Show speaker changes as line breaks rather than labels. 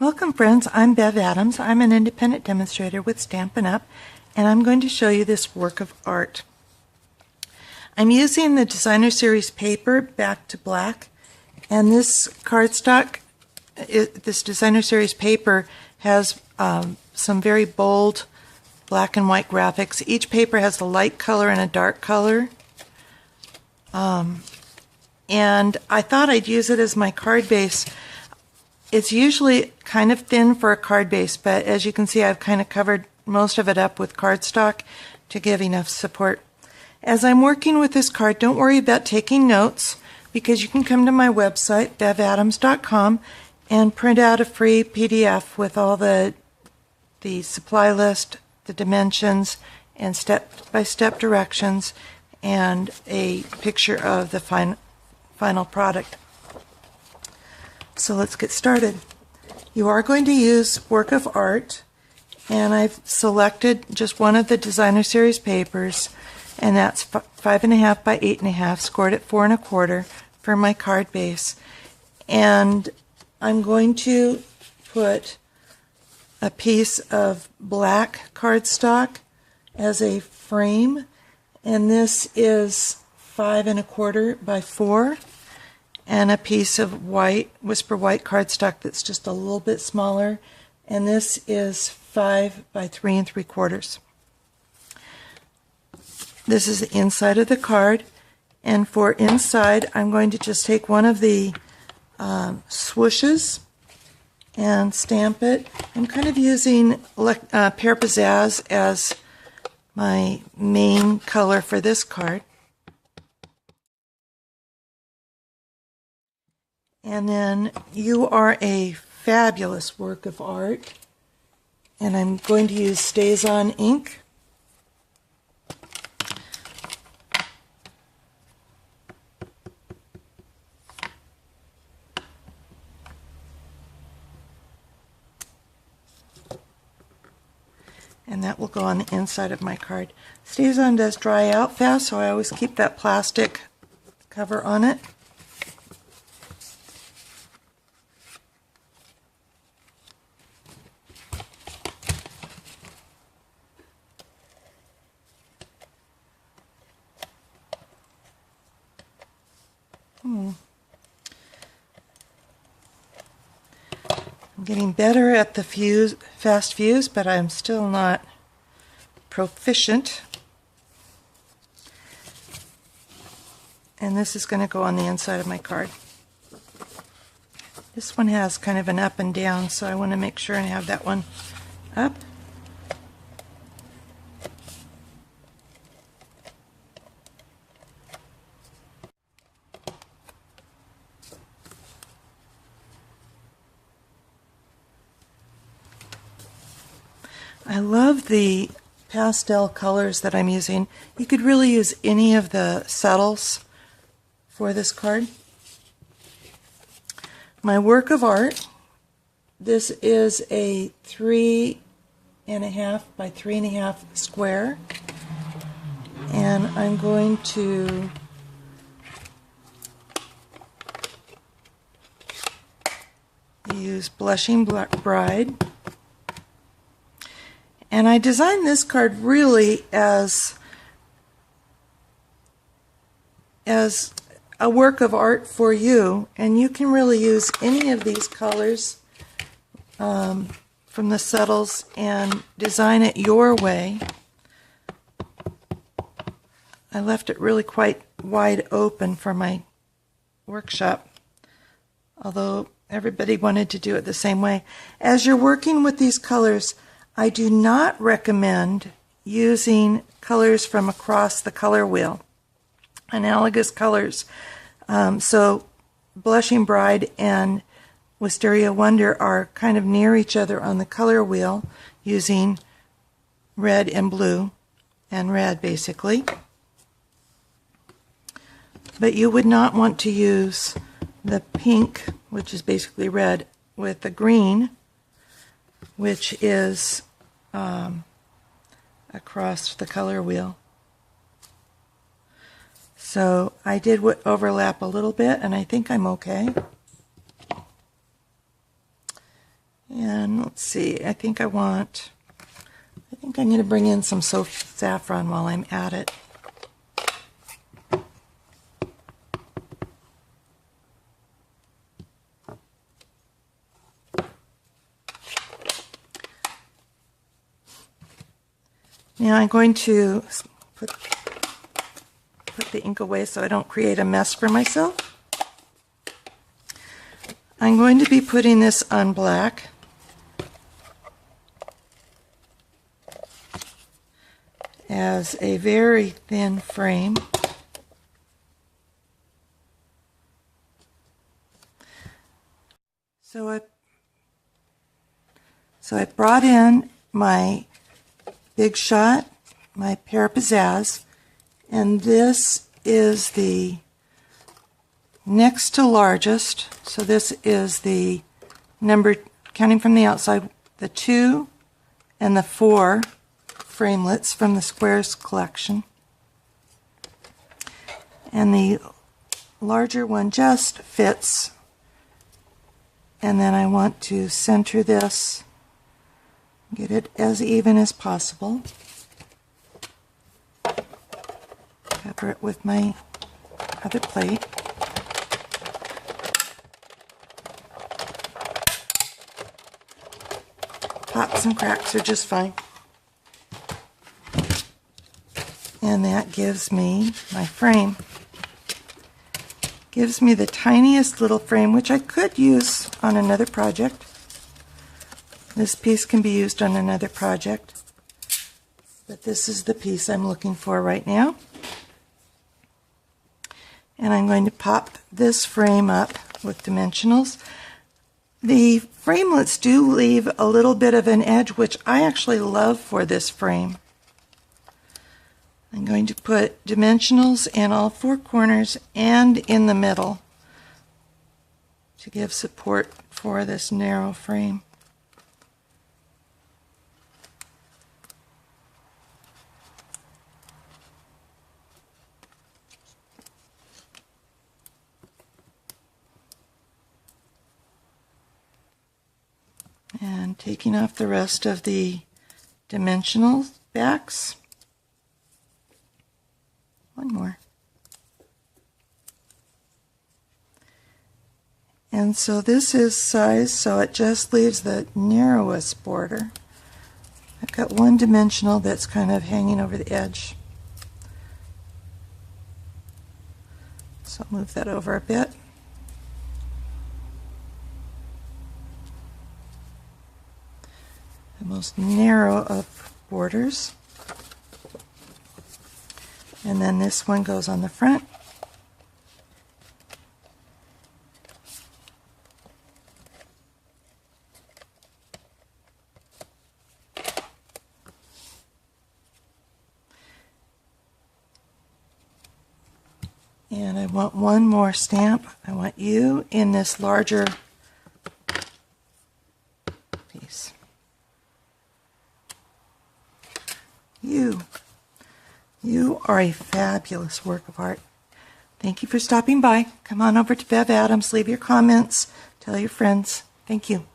Welcome friends, I'm Bev Adams. I'm an independent demonstrator with Stampin' Up! And I'm going to show you this work of art. I'm using the Designer Series paper Back to Black, and this cardstock, this Designer Series paper has some very bold black and white graphics. Each paper has a light color and a dark color. And I thought I'd use it as my card base. It's usually kind of thin for a card base, but as you can see, I've kind of covered most of it up with cardstock to give enough support. As I'm working with this card, don't worry about taking notes, because you can come to my website, bevadams.com, and print out a free PDF with all the supply list, the dimensions, and step-by-step directions, and a picture of the final product. So let's get started. You are going to use work of art, and I've selected just one of the Designer Series papers, and that's 5.5 by 8.5, scored at 4 1/4 for my card base. And I'm going to put a piece of black cardstock as a frame, and this is 5 1/4 by 4. And a piece of white, Whisper White cardstock that's just a little bit smaller, and this is 5 by 3 3/4. This is the inside of the card, and for inside I'm going to just take one of the swooshes and stamp it. I'm kind of using Pear Pizzazz as my main color for this card. And then You Are a Fabulous Work of Art, and I'm going to use StazOn ink. And that will go on the inside of my card. StazOn does dry out fast, so I always keep that plastic cover on it. I'm getting better at the fast fuse, but I'm still not proficient. And this is going to go on the inside of my card. This one has kind of an up and down, so I want to make sure and have that one up. I love the pastel colors that I'm using. You could really use any of the subtles for this card. My work of art, this is a 3.5 by 3.5 square, and I'm going to use Blushing Bride. And I designed this card really as a work of art for you, and you can really use any of these colors from the subtles and design it your way. I left it really quite wide open for my workshop, although everybody wanted to do it the same way. As you're working with these colors, I do not recommend using colors from across the color wheel, analogous colors. So Blushing Bride and Wisteria Wonder are kind of near each other on the color wheel, using red and blue, and red basically. But you would not want to use the pink, which is basically red, with the green, which is across the color wheel. So I did overlap a little bit, and I think I'm okay. And let's see, I think I need to bring in some soap saffron while I'm at it. Now I'm going to put the ink away so I don't create a mess for myself. I'm going to be putting this on black. As a very thin frame. So I brought in my Big Shot, my Pear Pizzazz, and this is the next to largest. So this is the number, counting from the outside, the 2 and the 4 framelits from the Squares collection. And the larger one just fits. And then I want to center this, get it as even as possible. Cover it with my other plate. Pops and cracks are just fine. And that gives me my frame. Gives me the tiniest little frame, which I could use on another project. This piece can be used on another project, but this is the piece I'm looking for right now. And I'm going to pop this frame up with dimensionals. The framelits do leave a little bit of an edge, which I actually love for this frame. I'm going to put dimensionals in all 4 corners and in the middle to give support for this narrow frame. And taking off the rest of the dimensional backs. One more. And so this is size, so it just leaves the narrowest border. I've got one dimensional that's kind of hanging over the edge. So I'll move that over a bit. The most narrow of borders. And then this one goes on the front. And I want one more stamp. I want you in this larger piece. You are a fabulous work of art. Thank you for stopping by. Come on over to Bev Adams. Leave your comments. Tell your friends. Thank you.